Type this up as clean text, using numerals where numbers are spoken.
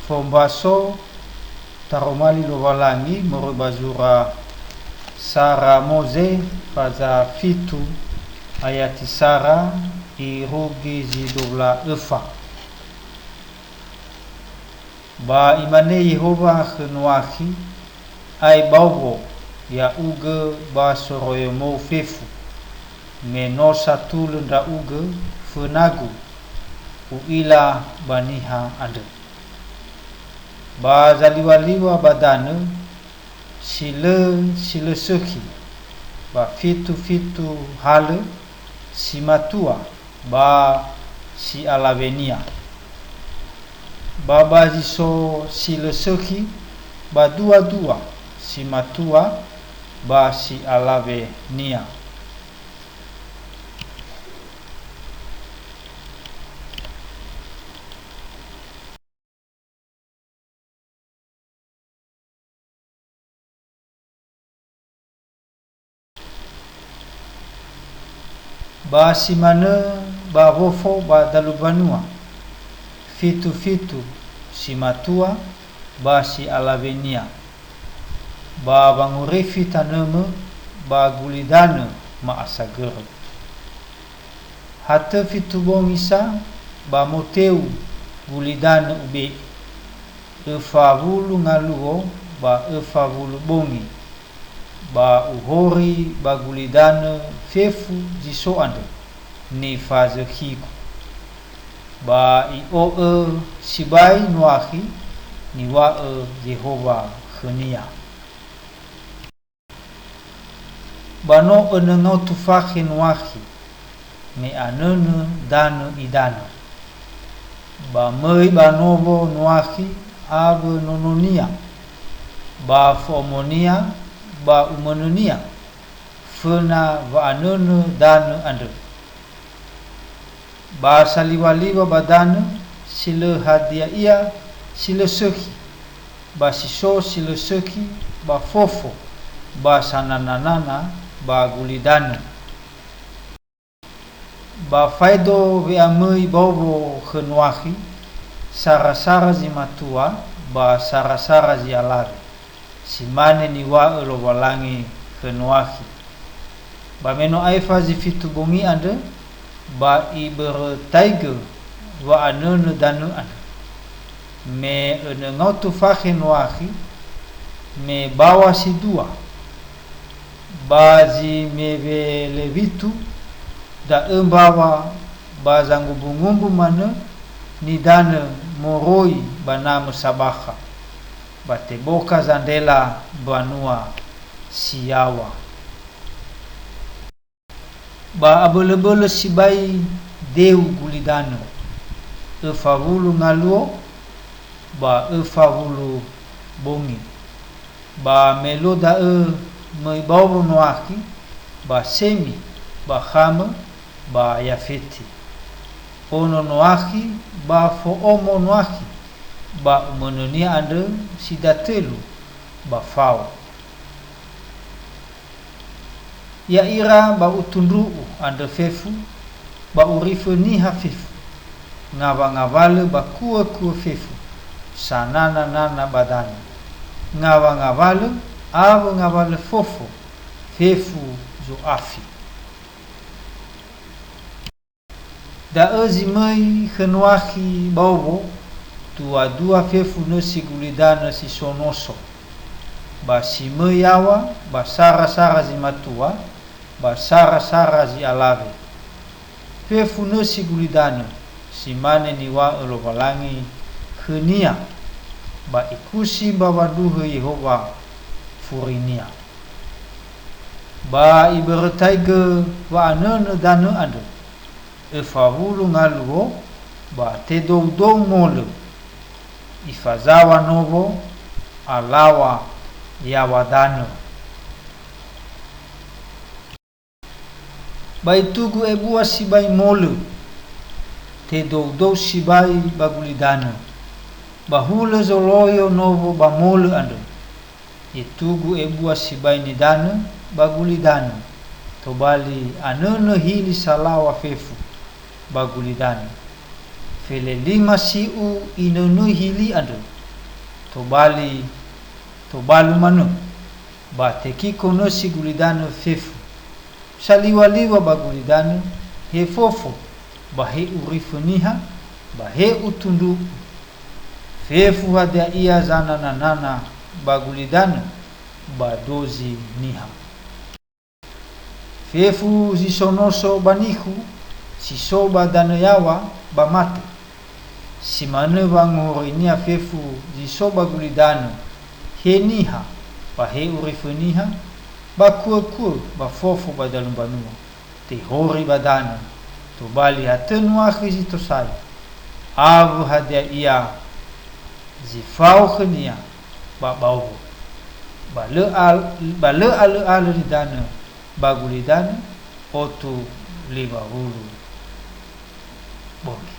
Fombaso taromali lovalangi morobazura Sara Moze faza fitu ayati Sara irugi zidobla efa. Ba imane Yehova khenuahi ai baubo ya uge ba soroyo mo fefu meno satu lenda uge fenagu uila baniha ade. Ba zaliwa-liwa badane sile seki ba fitu hale si matua ba si alavenia ba baziso sile seki ba dua si matua ba si alavenia. Ba simane ba rofo ba dalubanua fitu si matua ba si alavenia ba bangurefi taneme ba gulidane ma asagere hate fitu bongisa ba moteu gulidane ube efavulu ngaluo ba efavulu bongi ba uhori ba gulidane fefu jiso ande ni faze hiku ba ioe sibai nuahi ni wae Yehova khenia bano enengo tufahi nuahi me anene dane idana ba mei banobo nuahi ave nononia ba fomonia ba umenonia fena va anene dane ande ba saliwa-liwa badane sile hadia ia sile seki ba siso sile seki ba fofo ba sananana ba gulidane ba faido ve amei bobo khenuahi sara zimatua ba sara zi alare simane ni wa elo walangi khenuahi ba meno aifa zi fitu bongi ande ba ibere taige wa anene dane ande me ene ngautu fakhin wahi me bawa si dua bazi meve levitu da embawa bazangu bungumbu mane ni dane moroi banam sabaha bateboka zandela banua siawa ba abele sibai deu gulidane efavulu ngaluo ba efavulu bongi ba meloda mei bawo noaki ba semi ba khame ba yafeti ono noaki ba fo omo noaki ba umononia ande sidatelu ba fao ya ira ba utundru ande fefu ba urifeni hafifu ngavale ba kuwa fefu sanana badani ngavale ave ngavale fofo fefu zo afi da ezimai khenuahi bobo dua fefu nesi gulidana si sonoso ba simei yawa ba sara zimatua ba sara zi alave fefu nesi gulidana simane ni wa elo walangi khenia ba ikusi bawaduhe Yehova furinia ba ibertaige wa anene dane ande efavulu ngaluo ba tedou mole ifazawa novo alawa yawadane ba itugu ebua sibai mole tedou sibai bagulidane bahule zoloyo novo ba mole ande itugu ebua sibai ni dane bagulidane tobali anene hili salawa fefu bagulidane fele lima siu inenu hili ande to balu manu ba teki konosi gulidano fefu saliwa-liwa ba gulidano he fofo ba he urifuniha ba he utundu fefu hadia ia zana nana ba gulidano ba dozi niha fefu zisonoso banihu sisoba danayawa ba mate simane bangorinia fefu zisoba gulidano he niha ba he urifuniha ba kuku ba fofo ba dalumbanua te hori badana to bali hatenua khizi to sai avu hadia ia zifau khania ba bau ba le al dana ba gulidana otu liba hulu bogi